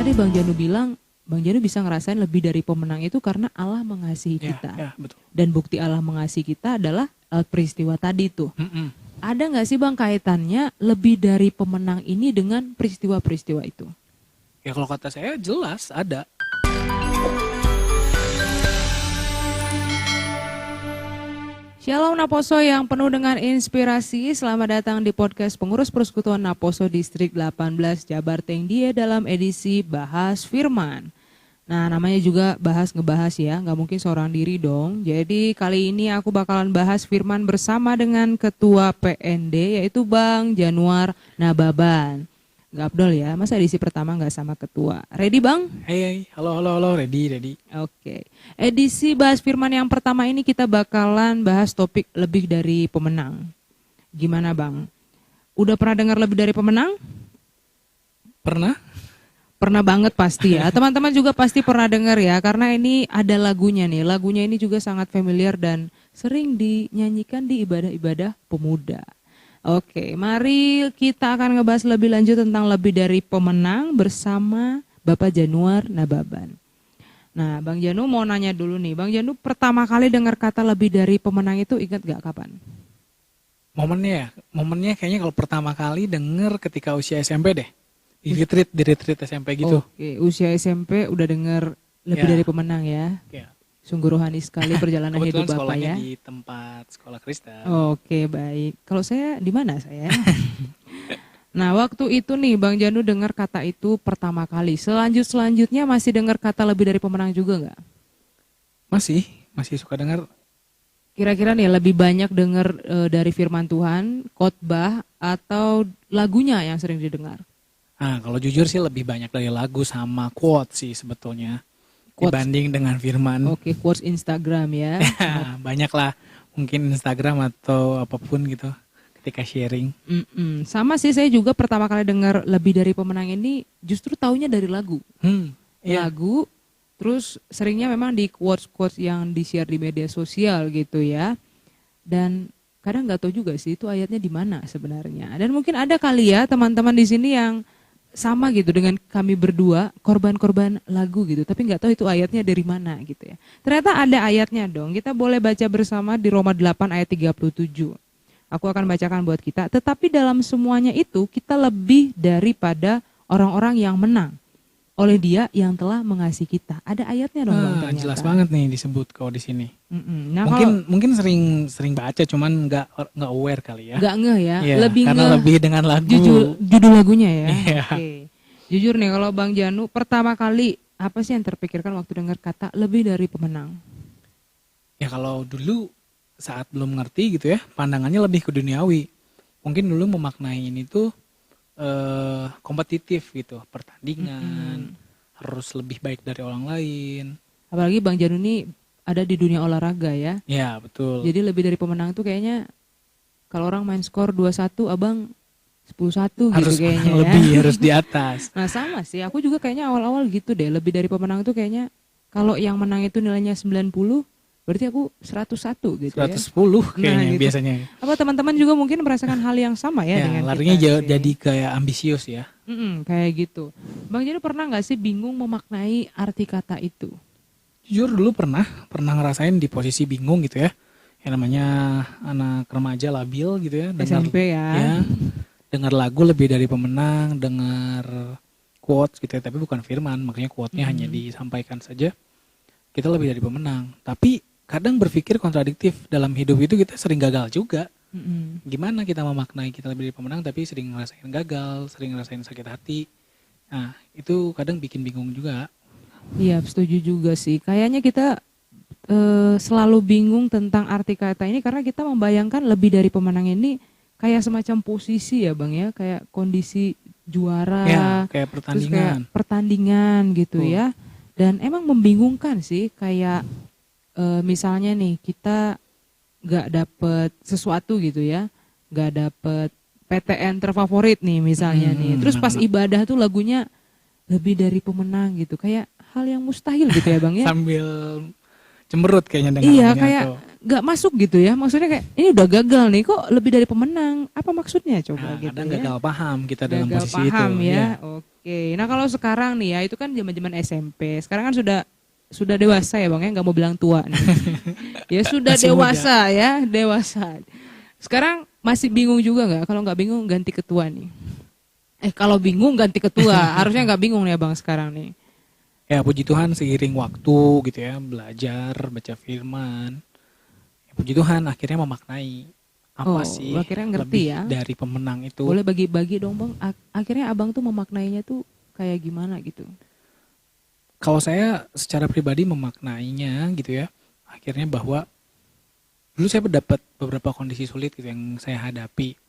tadi Bang Janu bilang, Bang Janu bisa ngerasain lebih dari pemenang itu karena Allah mengasihi kita. Ya, betul. Dan bukti Allah mengasihi kita adalah peristiwa tadi tuh. Ada nggak sih Bang kaitannya lebih dari pemenang ini dengan peristiwa-peristiwa itu? Ya kalau kata saya jelas ada. Shalom Naposo yang penuh dengan inspirasi, selamat datang di podcast Pengurus Persekutuan Naposo Distrik 18 Jabar Tengdie dalam edisi Bahas Firman. Nah namanya juga ngebahas ya, gak mungkin seorang diri dong. Jadi kali ini aku bakalan bahas firman bersama dengan Ketua PND yaitu Bang Januar Nababan. Gak Abdol ya, masa edisi pertama gak sama ketua. Ready Bang? Hey, halo, ready. Oke. Edisi Bahas Firman yang pertama ini kita bakalan bahas topik lebih dari pemenang. Gimana Bang? Udah pernah dengar lebih dari pemenang? Pernah? Pernah banget pasti ya. Teman-teman juga pasti pernah dengar ya, karena ini ada lagunya nih. Lagunya ini juga sangat familiar dan sering dinyanyikan di ibadah-ibadah pemuda. Oke, mari kita akan ngebahas lebih lanjut tentang lebih dari pemenang bersama Bapak Januar Nababan. Nah, Bang Janu mau nanya dulu nih. Bang Janu pertama kali dengar kata lebih dari pemenang itu ingat gak kapan? Momennya kayaknya kalau pertama kali denger ketika usia SMP deh. Di retreat SMP gitu. Oke, usia SMP udah dengar lebih dari pemenang ya. Ya. Sungguh rohani sekali perjalanan hidup Bapak ya. Kebetulan sekolahnya di tempat sekolah Kristen. Oke, baik. Kalau saya di mana saya? Nah, waktu itu nih Bang Janu dengar kata itu pertama kali. Selanjutnya masih dengar kata lebih dari pemenang juga nggak? Masih suka dengar. Kira-kira nih lebih banyak dengar dari firman Tuhan, khotbah atau lagunya yang sering didengar? Nah, kalau jujur sih lebih banyak dari lagu sama quote sih sebetulnya. Quotes. Dibanding dengan firman. Oke, quotes Instagram ya. Banyak lah, mungkin Instagram atau apapun gitu ketika sharing. Sama sih, saya juga pertama kali dengar lebih dari pemenang ini justru taunya dari lagu. Lagu, terus seringnya memang di quotes yang di-share di media sosial gitu ya. Dan kadang nggak tahu juga sih itu ayatnya di mana sebenarnya. Dan mungkin ada kali ya teman-teman di sini yang sama gitu dengan kami berdua, korban-korban lagu gitu, tapi nggak tahu itu ayatnya dari mana gitu ya. Ternyata ada ayatnya dong, kita boleh baca bersama di Roma 8 ayat 37. Aku akan bacakan buat kita, tetapi dalam semuanya itu kita lebih daripada orang-orang yang menang oleh Dia yang telah mengasihi kita. Ada ayatnya dong Bang ternyata. Jelas banget nih disebut kalau di sini. Nah, mungkin sering baca cuman nggak aware kali ya. Nggak ngeh ya. Yeah, karena lebih dengan lagu. Judul lagunya ya. Yeah. Oke. Jujur nih kalau Bang Janu pertama kali apa sih yang terpikirkan waktu dengar kata lebih dari pemenang? Ya kalau dulu saat belum ngerti gitu ya, pandangannya lebih ke duniawi. Mungkin dulu memaknai ini tuh kompetitif gitu, pertandingan harus lebih baik dari orang lain. Apalagi Bang Janu ini ada di dunia olahraga ya. Ya betul. Jadi lebih dari pemenang tuh kayaknya kalau orang main skor 2-1 abang 10-1 gitu kayaknya ya. Lebih harus di atas. Nah sama sih, aku juga kayaknya awal-awal gitu deh, lebih dari pemenang tuh kayaknya kalau yang menang itu nilainya 90 berarti aku 101 gitu 110 ya. 110 kayaknya gitu. Biasanya. Apa teman-teman juga mungkin merasakan hal yang sama ya dengan larinya kita? Jadi kayak ambisius ya. Kayak gitu. Bang Janu pernah gak sih bingung memaknai arti kata itu? Jujur dulu pernah ngerasain di posisi bingung gitu ya. Yang namanya anak remaja labil gitu ya. SMP ya. Dengar lagu lebih dari pemenang, dengar quotes gitu ya. Tapi bukan firman, makanya quote-nya hanya disampaikan saja. Kita lebih dari pemenang. Tapi kadang berpikir kontradiktif, dalam hidup itu kita sering gagal juga. Gimana kita memaknai kita lebih dari pemenang tapi sering ngerasain gagal, sering ngerasain sakit hati. Nah itu kadang bikin bingung juga. Iya setuju juga sih. Kayaknya kita selalu bingung tentang arti kata ini karena kita membayangkan lebih dari pemenang ini kayak semacam posisi ya Bang ya. Kayak kondisi juara. Ya kayak pertandingan. Terus kayak pertandingan gitu ya. Dan emang membingungkan sih kayak misalnya nih kita gak dapet sesuatu gitu ya, gak dapet PTN terfavorit nih misalnya nih, terus pas ibadah tuh lagunya lebih dari pemenang gitu, kayak hal yang mustahil gitu ya Bang ya. Sambil cemberut kayaknya dengan iya kayak gak masuk gitu ya, maksudnya kayak ini udah gagal nih kok lebih dari pemenang, apa maksudnya coba gitu kadang ya. gagal paham kita dalam gagal posisi paham itu ya. Oke, nah kalau sekarang nih ya, itu kan zaman-zaman SMP. Sekarang kan sudah dewasa ya Bang ya, nggak mau bilang tua nih. Ya sudah Masih dewasa ya, dewasa. Sekarang masih bingung juga nggak? Kalau nggak bingung ganti ketua nih. Kalau bingung ganti ketua, harusnya nggak bingung nih Bang sekarang nih. Ya puji Tuhan seiring waktu gitu ya, belajar, baca firman. Ya, puji Tuhan akhirnya memaknai apa sih akhirnya ngerti lebih ya. dari pemenang itu. Boleh bagi-bagi dong Bang, akhirnya Abang tuh memaknainya tuh kayak gimana gitu? Kalau saya secara pribadi memaknainya gitu ya, akhirnya bahwa dulu saya mendapat beberapa kondisi sulit gitu yang saya hadapi.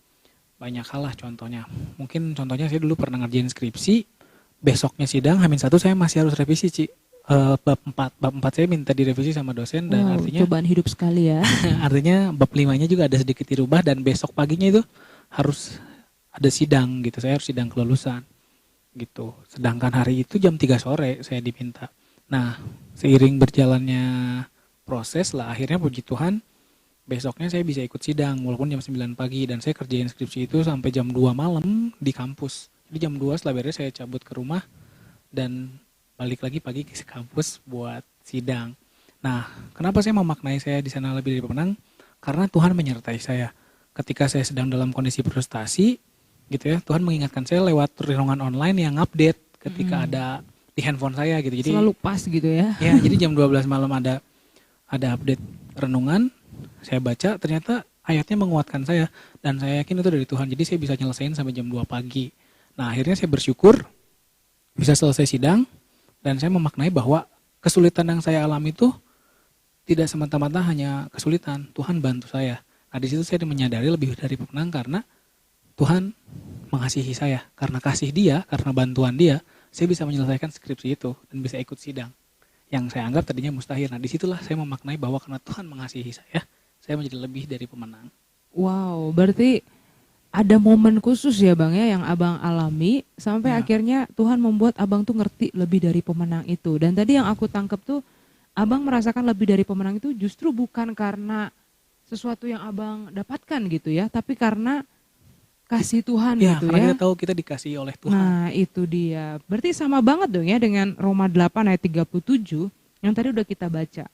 Banyak hal lah contohnya. Mungkin contohnya saya dulu pernah ngerjain skripsi, besoknya sidang, H-1 saya masih harus revisi, Ci. Bab 4 saya minta direvisi sama dosen dan artinya cobaan hidup sekali ya. artinya bab 5-nya juga ada sedikit dirubah dan besok paginya itu harus ada sidang gitu. Saya harus sidang kelulusan gitu. Sedangkan hari itu jam 3 sore saya diminta. Nah, seiring berjalannya proses lah akhirnya puji Tuhan besoknya saya bisa ikut sidang walaupun jam 9 pagi dan saya kerjain skripsi itu sampai jam 2 malam di kampus. Jadi jam 2 setelah beres saya cabut ke rumah dan balik lagi pagi ke kampus buat sidang. Nah, kenapa saya memaknai saya di sana lebih dari pemenang? Karena Tuhan menyertai saya. Ketika saya sedang dalam kondisi frustasi, gitu ya, Tuhan mengingatkan saya lewat renungan online yang update ketika ada di handphone saya gitu. Jadi selalu pas gitu ya. Ya, jadi jam 12 malam ada update renungan, saya baca ternyata ayatnya menguatkan saya dan saya yakin itu dari Tuhan. Jadi saya bisa nyelesain sampai jam 2 pagi. Nah, akhirnya saya bersyukur bisa selesai sidang dan saya memaknai bahwa kesulitan yang saya alami itu tidak semata-mata hanya kesulitan, Tuhan bantu saya. Nah, di situ saya menyadari lebih dari pemenang karena Tuhan mengasihi saya. Karena kasih Dia, karena bantuan Dia, saya bisa menyelesaikan skripsi itu dan bisa ikut sidang yang saya anggap tadinya mustahil. Nah, disitulah saya memaknai bahwa karena Tuhan mengasihi saya menjadi lebih dari pemenang. Wow, berarti ada momen khusus ya Bang ya yang Abang alami sampai akhirnya Tuhan membuat Abang tuh ngerti lebih dari pemenang itu. Dan tadi yang aku tangkap tuh Abang merasakan lebih dari pemenang itu justru bukan karena sesuatu yang Abang dapatkan gitu ya, tapi karena kasih Tuhan gitu karena ya. kita tahu kita dikasihi oleh Tuhan. Nah, itu dia. Berarti sama banget dong ya dengan Roma 8 ayat 37 yang tadi udah kita baca.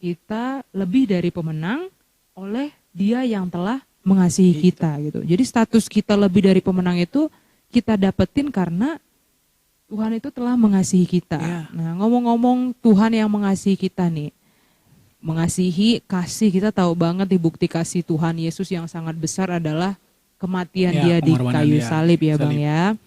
Kita lebih dari pemenang oleh Dia yang telah mengasihi kita gitu. Jadi status kita lebih dari pemenang itu kita dapetin karena Tuhan itu telah mengasihi kita. Nah, ngomong-ngomong Tuhan yang mengasihi kita nih. Mengasihi, kasih, kita tahu banget di bukti kasih Tuhan Yesus yang sangat besar adalah kematian Dia di kayu salib ya Bang ya.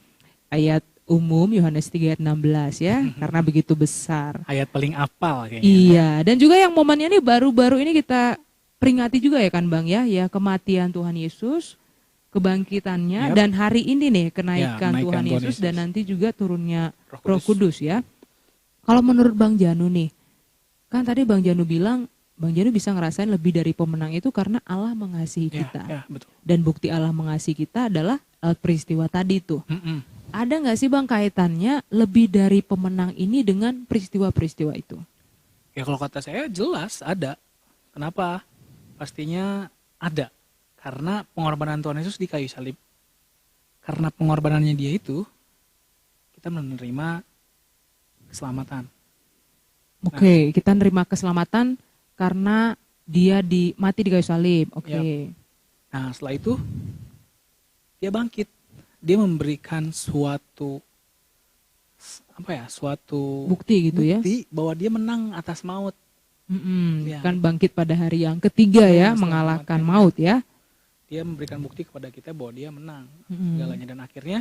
Ayat umum Yohanes 3 ayat 16 ya. Karena begitu besar. Ayat paling apal kayaknya. Iya, dan juga yang momennya ini baru-baru ini kita peringati juga ya kan Bang ya. Ya kematian Tuhan Yesus, kebangkitannya, dan hari ini nih kenaikan Tuhan Yesus dan nanti juga turunnya Roh Kudus ya. Kalau menurut Bang Janu nih, kan tadi Bang Janu bilang, Bang Janu bisa ngerasain lebih dari pemenang itu karena Allah mengasihi kita. Betul. Dan bukti Allah mengasihi kita adalah peristiwa tadi tuh. Ada nggak sih Bang kaitannya lebih dari pemenang ini dengan peristiwa-peristiwa itu? Ya kalau kata saya jelas ada. Kenapa? Pastinya ada. Karena pengorbanan Tuhan Yesus di kayu salib. Karena pengorbanannya Dia itu, kita menerima keselamatan. Oke, kita nerima keselamatan karena Dia mati di kayu salib. Oke. Nah, setelah itu Dia bangkit. Dia memberikan suatu bukti gitu ya. Bukti bahwa Dia menang atas maut. Kan bangkit pada hari yang ketiga ya, mengalahkan maut ya. Dia memberikan bukti kepada kita bahwa Dia menang segalanya dan akhirnya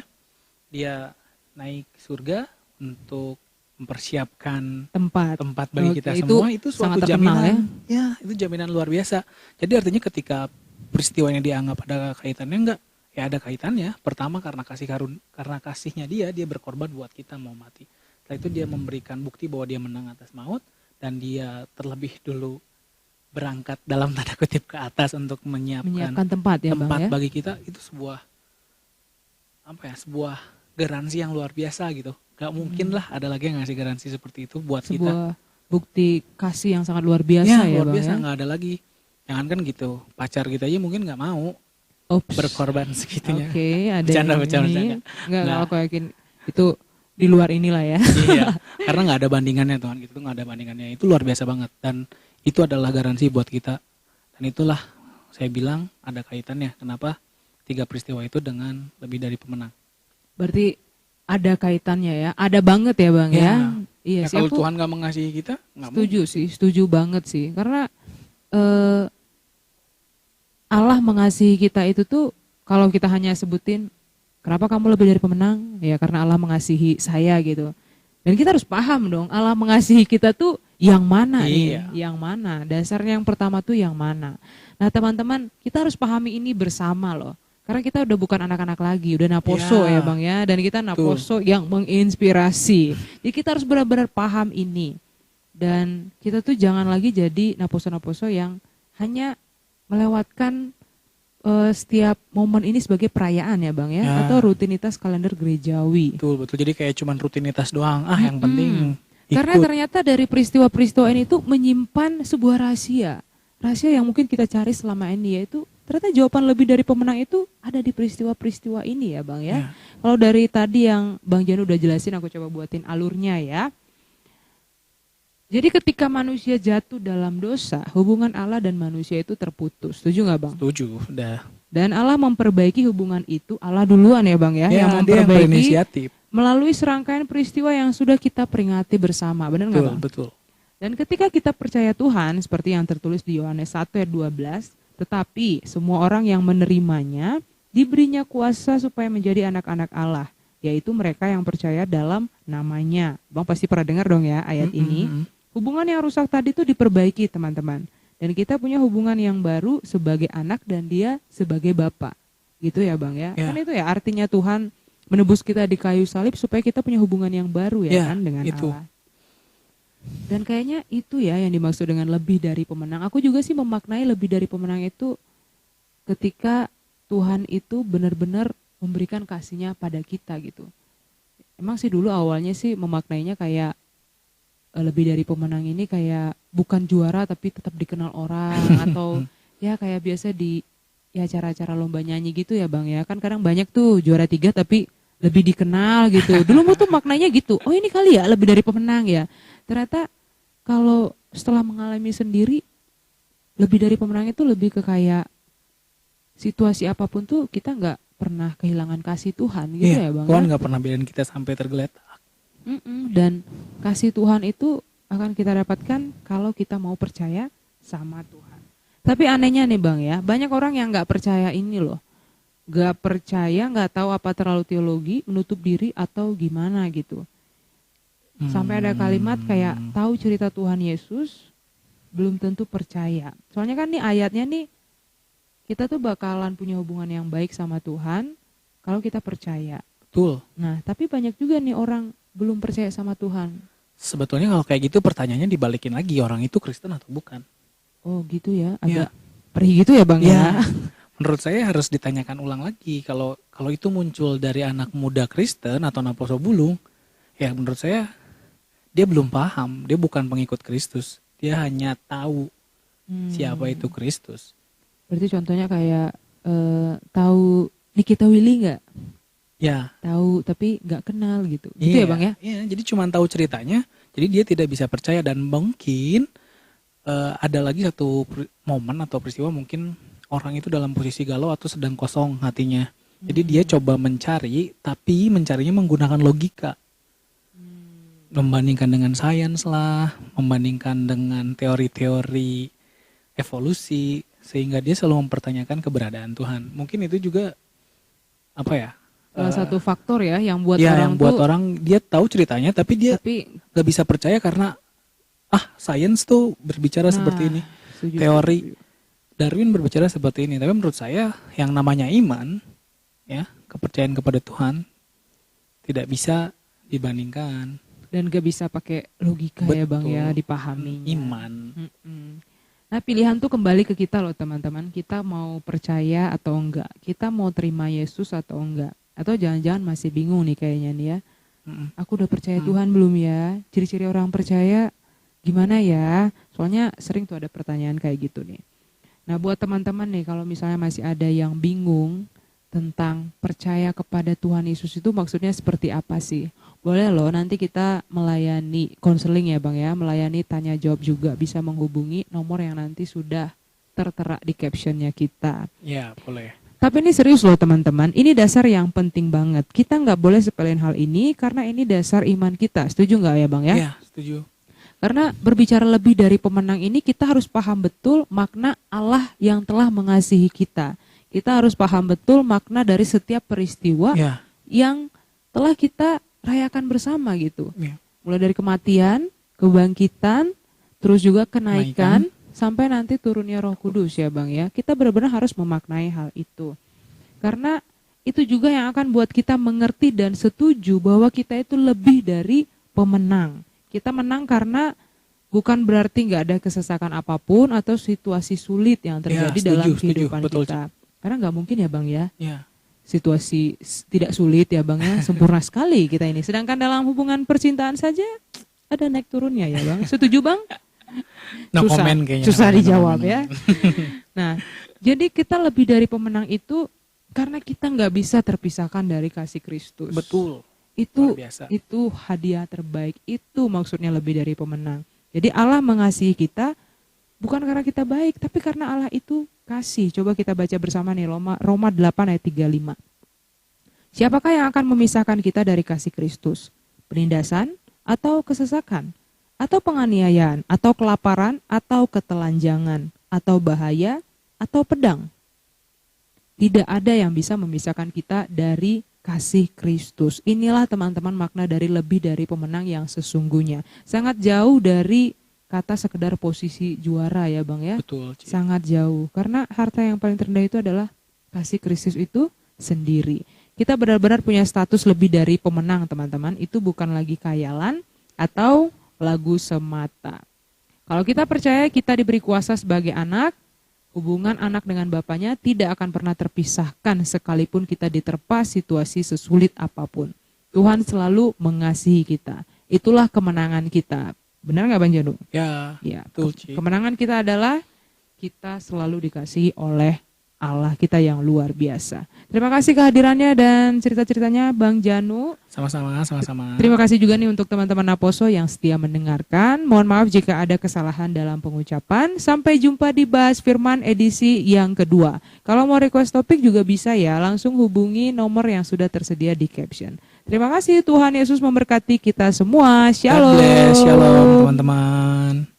Dia naik surga untuk mempersiapkan tempat bagi kita semua. Itu suatu jaminan ya, itu jaminan luar biasa. Jadi artinya ketika peristiwa yang dianggap ada kaitannya enggak, ya ada kaitannya. Pertama karena karena kasihnya dia berkorban buat kita mau mati. Setelah itu Dia memberikan bukti bahwa Dia menang atas maut dan Dia terlebih dulu berangkat dalam tanda kutip ke atas untuk menyiapkan tempat ya, Bang, ya? Bagi kita. Itu sebuah garansi yang luar biasa gitu. Gak mungkin lah ada lagi yang ngasih garansi seperti itu buat kita. Sebuah bukti kasih yang sangat luar biasa ya luar Bang biasa, ya. Gak ada lagi. Jangan kan gitu, pacar kita aja mungkin gak mau berkorban segitunya. Oke, ada Bercanda. Enggak, aku yakin itu di luar inilah ya. Iya, karena nggak ada bandingannya Tuhan, gitu nggak ada bandingannya. Itu luar biasa banget dan itu adalah garansi buat kita. Dan itulah saya bilang ada kaitannya kenapa 3 peristiwa itu dengan lebih dari pemenang. Berarti ada kaitannya ya, ada banget ya Bang ya. Iya Ya, sih, kalau aku Tuhan nggak mengasihi kita, nggak setuju sih, setuju banget sih. Karena Allah mengasihi kita itu tuh kalau kita hanya sebutin kenapa kamu lebih dari pemenang, ya karena Allah mengasihi saya gitu. Dan kita harus paham dong, Allah mengasihi kita tuh yang mana nih? Yang mana? Dasarnya yang pertama tuh yang mana? Nah teman-teman, kita harus pahami ini bersama loh. Karena kita udah bukan anak-anak lagi, udah naposo ya Bang ya. Dan kita naposo yang menginspirasi. Jadi kita harus benar-benar paham ini. Dan kita tuh jangan lagi jadi naposo-naposo yang hanya melewatkan setiap momen ini sebagai perayaan ya Bang ya. Atau rutinitas kalender gerejawi. Betul. Jadi kayak cuman rutinitas doang. Yang penting ikut. Karena ternyata dari peristiwa-peristiwa ini tuh menyimpan sebuah rahasia. Rahasia yang mungkin kita cari selama ini, yaitu ternyata jawaban lebih dari pemenang itu ada di peristiwa-peristiwa ini ya Bang ya. Kalau dari tadi yang Bang Jan udah jelasin, aku coba buatin alurnya ya. Jadi ketika manusia jatuh dalam dosa, hubungan Allah dan manusia itu terputus. Setuju gak Bang? Setuju, udah. Dan Allah memperbaiki hubungan itu, Allah duluan ya Bang ya, yang memperbaiki melalui serangkaian peristiwa yang sudah kita peringati bersama. Benar gak Bang? Betul. Dan ketika kita percaya Tuhan, seperti yang tertulis di Yohanes 1 ayat 12, tetapi semua orang yang menerimanya diberinya kuasa supaya menjadi anak-anak Allah, yaitu mereka yang percaya dalam namanya. Bang pasti pernah dengar dong ya ayat ini. Hubungan yang rusak tadi itu diperbaiki teman-teman. Dan kita punya hubungan yang baru sebagai anak dan dia sebagai bapak. Gitu ya Bang ya. Kan itu ya artinya Tuhan menebus kita di kayu salib supaya kita punya hubungan yang baru ya kan dengan Allah. Dan kayaknya itu ya yang dimaksud dengan lebih dari pemenang. Aku juga sih memaknai lebih dari pemenang itu ketika Tuhan itu benar-benar memberikan kasihnya pada kita gitu. Emang sih dulu awalnya sih memaknainya kayak lebih dari pemenang ini kayak bukan juara tapi tetap dikenal orang atau ya kayak biasa di ya acara-acara lomba nyanyi gitu ya Bang ya. Kan kadang banyak tuh juara 3 tapi lebih dikenal gitu. Dulu tuh maknanya gitu. Oh ini kali ya lebih dari pemenang ya. Ternyata kalau setelah mengalami sendiri, lebih dari pemenang itu lebih ke kayak situasi apapun tuh kita nggak pernah kehilangan kasih Tuhan gitu ya Bang. Tuhan nggak pernah biarin kita sampai tergeletak. Dan kasih Tuhan itu akan kita dapatkan kalau kita mau percaya sama Tuhan. Tapi anehnya nih Bang ya, banyak orang yang nggak percaya ini loh. Nggak percaya, nggak tahu apa terlalu teologi, menutup diri atau gimana gitu. Sampai ada kalimat kayak tahu cerita Tuhan Yesus belum tentu percaya. Soalnya kan nih ayatnya nih kita tuh bakalan punya hubungan yang baik sama Tuhan kalau kita percaya. Betul. Nah tapi banyak juga nih orang belum percaya sama Tuhan. Sebetulnya kalau kayak gitu pertanyaannya dibalikin lagi, orang itu Kristen atau bukan? Oh gitu ya, agak perih gitu ya Bang ya. Menurut saya harus ditanyakan ulang lagi. Kalau itu muncul dari anak muda Kristen atau naposo bulung, ya menurut saya dia belum paham, dia bukan pengikut Kristus. Dia hanya tahu siapa itu Kristus. Berarti contohnya kayak tahu Nikita Willy nggak? Ya. Tahu tapi nggak kenal gitu. Gitu ya Bang ya? Iya, jadi cuma tahu ceritanya, jadi dia tidak bisa percaya. Dan mungkin ada lagi satu momen atau peristiwa mungkin orang itu dalam posisi galau atau sedang kosong hatinya. Jadi dia coba mencari, tapi mencarinya menggunakan logika. Membandingkan dengan sains lah, membandingkan dengan teori-teori evolusi, sehingga dia selalu mempertanyakan keberadaan Tuhan. Mungkin itu juga apa ya? Salah satu faktor ya yang buat orang dia tahu ceritanya tapi dia gak bisa percaya karena sains tuh berbicara seperti ini. Teori Darwin berbicara seperti ini. Tapi menurut saya yang namanya iman, ya, kepercayaan kepada Tuhan tidak bisa dibandingkan. Dan gak bisa pakai logika. Betul. Ya Bang ya dipahami. Iman. Nah pilihan tuh kembali ke kita loh teman-teman. Kita mau percaya atau enggak. Kita mau terima Yesus atau enggak. Atau jangan-jangan masih bingung nih kayaknya nih ya. Aku udah percaya Tuhan belum ya? Ciri-ciri orang percaya gimana ya? Soalnya sering tuh ada pertanyaan kayak gitu nih. Nah, buat teman-teman nih, kalau misalnya masih ada yang bingung tentang percaya kepada Tuhan Yesus itu maksudnya seperti apa sih? Boleh loh, nanti kita melayani konseling ya Bang ya, melayani tanya jawab juga, bisa menghubungi nomor yang nanti sudah tertera di captionnya kita. Ya, boleh. Tapi ini serius loh teman-teman, ini dasar yang penting banget. Kita nggak boleh sepelein hal ini karena ini dasar iman kita. Setuju nggak ya Bang ya? Iya, setuju. Karena berbicara lebih dari pemenang ini, kita harus paham betul makna Allah yang telah mengasihi kita. Kita harus paham betul makna dari setiap peristiwa yang telah kita rayakan bersama gitu. Ya. Mulai dari kematian, kebangkitan, terus juga kenaikan, sampai nanti turunnya Roh Kudus ya Bang ya. Kita benar-benar harus memaknai hal itu. Karena itu juga yang akan buat kita mengerti dan setuju bahwa kita itu lebih dari pemenang. Kita menang karena bukan berarti nggak ada kesesakan apapun atau situasi sulit yang terjadi dalam kehidupan kita. Karena nggak mungkin ya Bang ya. Situasi tidak sulit ya Bang ya. Sempurna sekali kita ini. Sedangkan dalam hubungan percintaan saja ada naik turunnya ya Bang. Setuju Bang? Susah dijawab ya. Nah, jadi kita lebih dari pemenang itu karena kita nggak bisa terpisahkan dari kasih Kristus. Betul. Itu hadiah terbaik. Itu maksudnya lebih dari pemenang. Jadi Allah mengasihi kita bukan karena kita baik, tapi karena Allah itu kasih. Coba kita baca bersama nih Roma 8 ayat 35. Siapakah yang akan memisahkan kita dari kasih Kristus? Penindasan atau kesesakan? Atau penganiayaan? Atau kelaparan? Atau ketelanjangan? Atau bahaya? Atau pedang? Tidak ada yang bisa memisahkan kita dari kasih Kristus. Inilah teman-teman makna dari lebih dari pemenang yang sesungguhnya. Sangat jauh dari kata sekedar posisi juara ya Bang ya. Betul. Sangat jauh. Karena harta yang paling terendah itu adalah kasih Kristus itu sendiri. Kita benar-benar punya status lebih dari pemenang teman-teman. Itu bukan lagi khayalan atau lagu semata. Kalau kita percaya kita diberi kuasa sebagai anak, hubungan anak dengan bapaknya tidak akan pernah terpisahkan sekalipun kita diterpa situasi sesulit apapun. Tuhan selalu mengasihi kita. Itulah kemenangan kita. Benar nggak Bang Janu? Ya. Kemenangan kita adalah kita selalu dikasihi oleh Allah kita yang luar biasa. Terima kasih kehadirannya dan cerita-ceritanya Bang Janu. Sama-sama. Terima kasih juga nih untuk teman-teman Naposo yang setia mendengarkan. Mohon maaf jika ada kesalahan dalam pengucapan. Sampai jumpa di Bahas Firman edisi yang kedua. Kalau mau request topik juga bisa ya, langsung hubungi nomor yang sudah tersedia di caption. Terima kasih, Tuhan Yesus memberkati kita semua. Shalom. Shalom teman-teman.